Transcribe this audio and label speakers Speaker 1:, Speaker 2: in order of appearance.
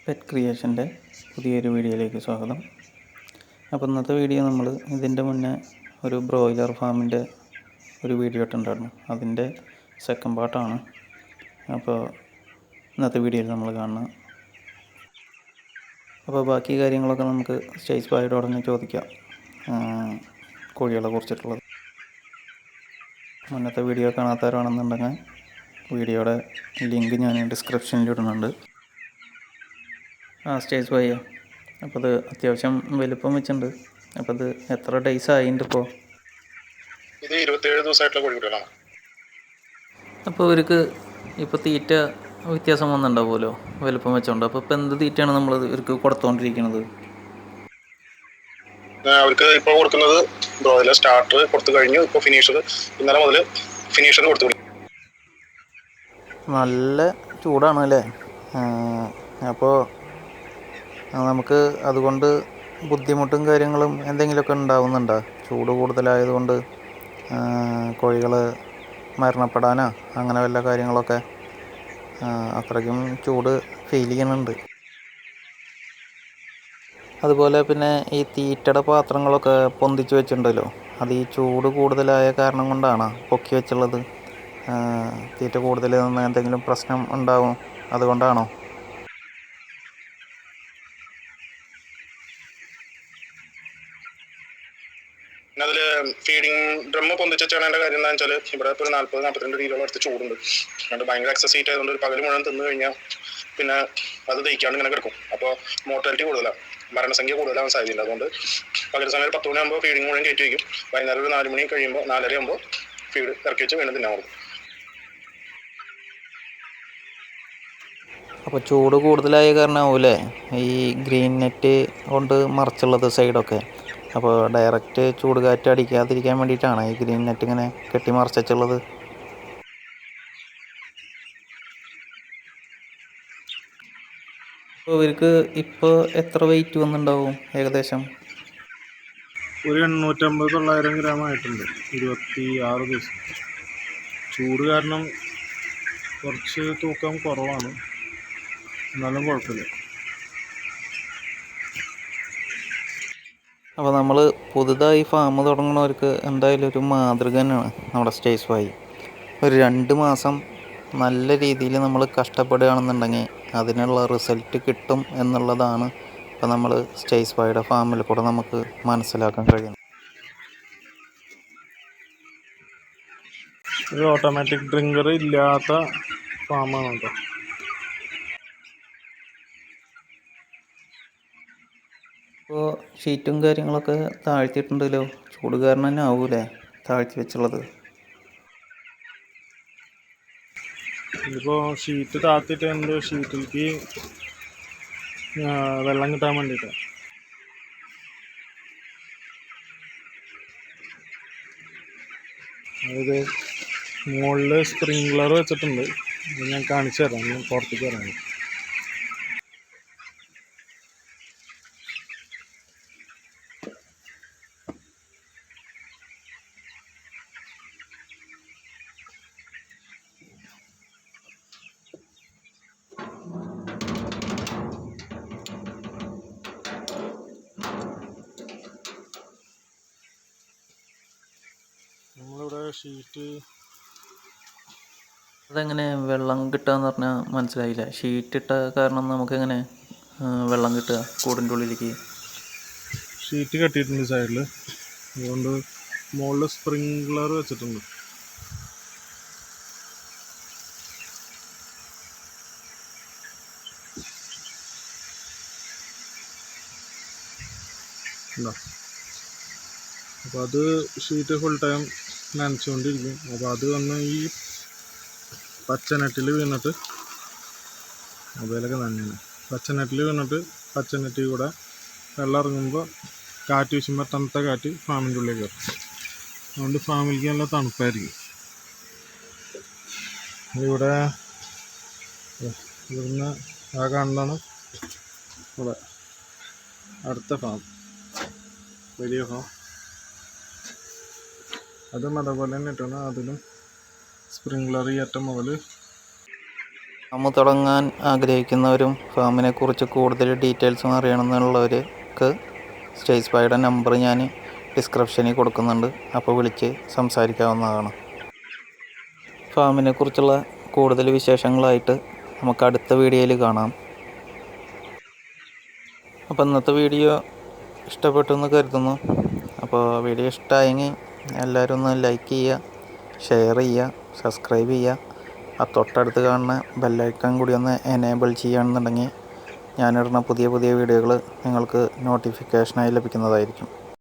Speaker 1: Pet ക്രിയേഷൻ്റെ പുതിയൊരു വീഡിയോയിലേക്ക് സ്വാഗതം. അപ്പോൾ ഇന്നത്തെ വീഡിയോ നമ്മൾ ഇതിൻ്റെ മുന്നേ ഒരു ബ്രോയിലർ ഫാമിൻ്റെ ഒരു വീഡിയോ ഇട്ടുണ്ടായിരുന്നു. അതിൻ്റെ സെക്കൻഡ് പാർട്ടാണ്. അപ്പോൾ ഇന്നത്തെ വീഡിയോയിൽ നമ്മൾ കാണുന്നത്. അപ്പോൾ ബാക്കി കാര്യങ്ങളൊക്കെ നമുക്ക് സ്റ്റേജ് ബായോട് തന്നെ ചോദിക്കാം, കോഴികളെ കുറിച്ചിട്ടുള്ളത്. മുന്നത്തെ വീഡിയോ കാണാത്തവരാണെന്നുണ്ടെങ്കിൽ വീഡിയോയുടെ ലിങ്ക് ഞാൻ ഡിസ്ക്രിപ്ഷനിൽ ഇടുന്നുണ്ട്. Stage by. അപ്പോൾ അത് അത്യാവശ്യം വലുപ്പം വെച്ചിട്ടുണ്ട്. അപ്പോൾ അത് എത്ര ഡേയ്സ് ആയിട്ടുണ്ട് ഇപ്പോൾ?
Speaker 2: ഇത് 27 ദിവസമായിട്ടുള്ള കോഴിക്കുട്ടികളാണ്.
Speaker 1: അപ്പോൾ ഇവർക്ക് ഇപ്പോൾ തീറ്റ വ്യത്യാസം വന്നിട്ടുണ്ടാവുമല്ലോ വലുപ്പം വെച്ചോണ്ട്. അപ്പോൾ ഇപ്പോൾ എന്ത് തീറ്റയാണ് നമ്മൾ ഇവർക്ക് കൊടുത്തുകൊണ്ടിരിക്കുന്നത്?
Speaker 2: അവർക്ക് ഇപ്പോൾ കൊടുക്കുന്നത് ബ്രോയിലർ സ്റ്റാർട്ടർ കൊടുത്തു കഴിഞ്ഞു. ഇപ്പോൾ ഫിനിഷർ, ഇന്നലെ മുതൽ ഫിനിഷർ കൊടുത്തു.
Speaker 1: നല്ല ചൂടാണ് അല്ലേ? അപ്പോൾ നമുക്ക് അതുകൊണ്ട് ബുദ്ധിമുട്ടും കാര്യങ്ങളും എന്തെങ്കിലുമൊക്കെ ഉണ്ടാവുന്നുണ്ടോ? ചൂട് കൂടുതലായതുകൊണ്ട് കോഴികൾ മരണപ്പെടാനോ അങ്ങനെ വല്ല കാര്യങ്ങളൊക്കെ? അത്രയ്ക്കും ചൂട് ഫീൽ ചെയ്യുന്നുണ്ട്. അതുപോലെ പിന്നെ ഈ തീറ്റയുടെ പാത്രങ്ങളൊക്കെ പൊന്തിച്ച് വെച്ചിട്ടുണ്ടല്ലോ, അത് ഈ ചൂട് കൂടുതലായ കാരണം കൊണ്ടാണോ പൊക്കി വെച്ചുള്ളത്? തീറ്റ കൂടുതൽ നിന്ന് എന്തെങ്കിലും പ്രശ്നം ഉണ്ടാവും അതുകൊണ്ടാണോ?
Speaker 2: പിന്നെ അതിൽ ഫീഡിങ് ഡ്രം പൊന്തിച്ചാണ് എൻ്റെ കാര്യം. എന്താണെന്ന് വെച്ചാൽ ഇവിടെ ഇപ്പോൾ ഒരു 40-42 ഡിഗ്രിയോളം അടുത്ത് ചൂടുണ്ട്. അതുകൊണ്ട് ഭയങ്കര എക്സസ് ഹീറ്റ് ആയതുകൊണ്ട് ഒരു പകൽ മുഴുവൻ തിന്നു കഴിഞ്ഞാൽ പിന്നെ അത് ദഹിക്കാണ്ട് ഇങ്ങനെ കിടക്കും. അപ്പോൾ മോർട്ടാലിറ്റി കൂടുതലാണ്, മരണസംഖ്യ കൂടുതലാവാൻ സാധ്യതയുണ്ട്. അതുകൊണ്ട് പകൽ സമയം 10 മണിയാകുമ്പോൾ ഫീഡിങ് മുഴുവൻ കയറ്റി വയ്ക്കും. വൈകുന്നേരം ഒരു 4 മണി കഴിയുമ്പോൾ 4:30 ആകുമ്പോൾ ഫീഡ് ഇറക്കി വെച്ച് വീണ്ടും തിന്നാൻ കൊടുക്കും.
Speaker 1: അപ്പോൾ ചൂട് കൂടുതലായ കാരണമാവൂലേ ഈ ഗ്രീൻ നെറ്റ് കൊണ്ട് മറച്ചുള്ളത് സൈഡൊക്കെ? അപ്പോൾ ഡയറക്റ്റ് ചൂട് കാറ്റ് അടിക്കാതിരിക്കാൻ വേണ്ടിയിട്ടാണ് ഈ ഗ്രീൻ നെറ്റ് ഇങ്ങനെ കെട്ടി മറച്ചുള്ളത്. അപ്പോൾ ഇവർക്ക് ഇപ്പോൾ എത്ര വെയിറ്റ് വന്നിട്ടുണ്ടാവും ഏകദേശം?
Speaker 3: ഒരു 850-900 ഗ്രാം ആയിട്ടുണ്ട്. 26 ദിവസം. ചൂട് കാരണം കുറച്ച് തൂക്കം കുറവാണ്, എന്നാലും കുഴപ്പമില്ല.
Speaker 1: അപ്പോൾ നമ്മൾ പുതുതായി ഫാം തുടങ്ങുന്നവർക്ക് എന്തായാലും ഒരു മാതൃക തന്നെയാണ് നമ്മുടെ സ്റ്റേജ് ബൈ. ഒരു 2 മാസം നല്ല രീതിയിൽ നമ്മൾ കഷ്ടപ്പെടുകയാണെന്നുണ്ടെങ്കിൽ അതിനുള്ള റിസൾട്ട് കിട്ടും എന്നുള്ളതാണ് ഇപ്പോൾ നമ്മൾ സ്റ്റേജ് ബൈയുടെ ഫാമിൽ കൂടെ നമുക്ക് മനസ്സിലാക്കാൻ കഴിയുന്നത്.
Speaker 3: ഒരു ഓട്ടോമാറ്റിക് ഡ്രിങ്കർ ഇല്ലാത്ത ഫാമാണ് കേട്ടോ.
Speaker 1: ഇപ്പോൾ ഷീറ്റും കാര്യങ്ങളൊക്കെ താഴ്ത്തിയിട്ടുണ്ടല്ലോ, ചൂട് കാരണം തന്നെ ആവൂലേ താഴ്ത്തി വെച്ചുള്ളത്?
Speaker 3: ഇതിപ്പോൾ ഷീറ്റ് താത്തിട്ടുണ്ട്, ഷീറ്റിലേക്ക് വെള്ളം കിട്ടാൻ വേണ്ടിയിട്ടാണ്. അതായത് മുകളിൽ സ്പ്രിങ്ക്ലർ വെച്ചിട്ടുണ്ട്. ഇത് ഞാൻ കാണിച്ചു തരാം, ഞാൻ പുറത്തേക്ക് വരാം. നമ്മളിവിടെ ഷീറ്റ്
Speaker 1: അതെങ്ങനെ വെള്ളം കിട്ടുകയെന്ന് പറഞ്ഞാൽ മനസ്സിലായില്ല. ഷീറ്റ് ഇട്ട കാരണം നമുക്കെങ്ങനെ വെള്ളം കിട്ടുക കൂടിൻ്റെ ഉള്ളിലേക്ക്?
Speaker 3: ഷീറ്റ് കെട്ടിയിട്ടുണ്ട് സൈഡിൽ, അതുകൊണ്ട് മുകളിൽ സ്പ്രിങ്ക്ലർ വെച്ചിട്ടുണ്ട്. അപ്പോൾ അത് ഷീറ്റ് ഫുൾ ടൈം നനച്ചുകൊണ്ടിരിക്കും. അപ്പോൾ അത് വന്ന് ഈ പച്ചനെറ്റിൽ വീണിട്ട്, മൊബൈലൊക്കെ തന്നെയാണ്, പച്ചനെറ്റിൽ വീണിട്ട് പച്ചനെറ്റിൽ കൂടെ വെള്ളം ഇറങ്ങുമ്പോൾ കാറ്റ് വീശുമ്പോൾ തണുത്ത കാറ്റ് ഫാമിൻ്റെ ഉള്ളിൽ കയറും. അതുകൊണ്ട് ഫാമിലേക്ക് നല്ല തണുപ്പായിരിക്കും. ഇവിടെ ഇവിടുന്ന് ആ കാണുന്നതാണ് ഇവിടെ അടുത്ത ഫാം, വലിയ ഫാം. അതും അതേപോലെ തന്നെ ഇട്ടാണ്. അതിലും സ്പ്രിങ്ക്ലർ ഈ അറ്റം മുതൽ
Speaker 1: ഫാം തുടങ്ങാൻ ആഗ്രഹിക്കുന്നവരും ഫാമിനെക്കുറിച്ച് കൂടുതൽ ഡീറ്റെയിൽസും അറിയണമെന്നുള്ളവർക്ക് സ്റ്റേജ് സ്പൈയുടെ നമ്പർ ഞാൻ ഡിസ്ക്രിപ്ഷനിൽ കൊടുക്കുന്നുണ്ട്. അപ്പോൾ വിളിച്ച് സംസാരിക്കാവുന്നതാണ്. ഫാമിനെക്കുറിച്ചുള്ള കൂടുതൽ വിശേഷങ്ങളായിട്ട് നമുക്ക് അടുത്ത വീഡിയോയിൽ കാണാം. അപ്പോൾ ഇന്നത്തെ വീഡിയോ ഇഷ്ടപ്പെട്ടു എന്ന് കരുതുന്നു. അപ്പോൾ വീഡിയോ ഇഷ്ടമായെങ്കിൽ എല്ലാവരും ഒന്ന് ലൈക്ക് ചെയ്യുക, ഷെയർ ചെയ്യുക, സബ്സ്ക്രൈബ് ചെയ്യുക. ആ തൊട്ടടുത്ത് കാണുന്ന ബെല്ലൈക്കൺ കൂടി ഒന്ന് എനേബിൾ ചെയ്യുകയാണെന്നുണ്ടെങ്കിൽ ഞാനിടുന്ന പുതിയ വീഡിയോകൾ നിങ്ങൾക്ക് നോട്ടിഫിക്കേഷനായി ലഭിക്കുന്നതായിരിക്കും.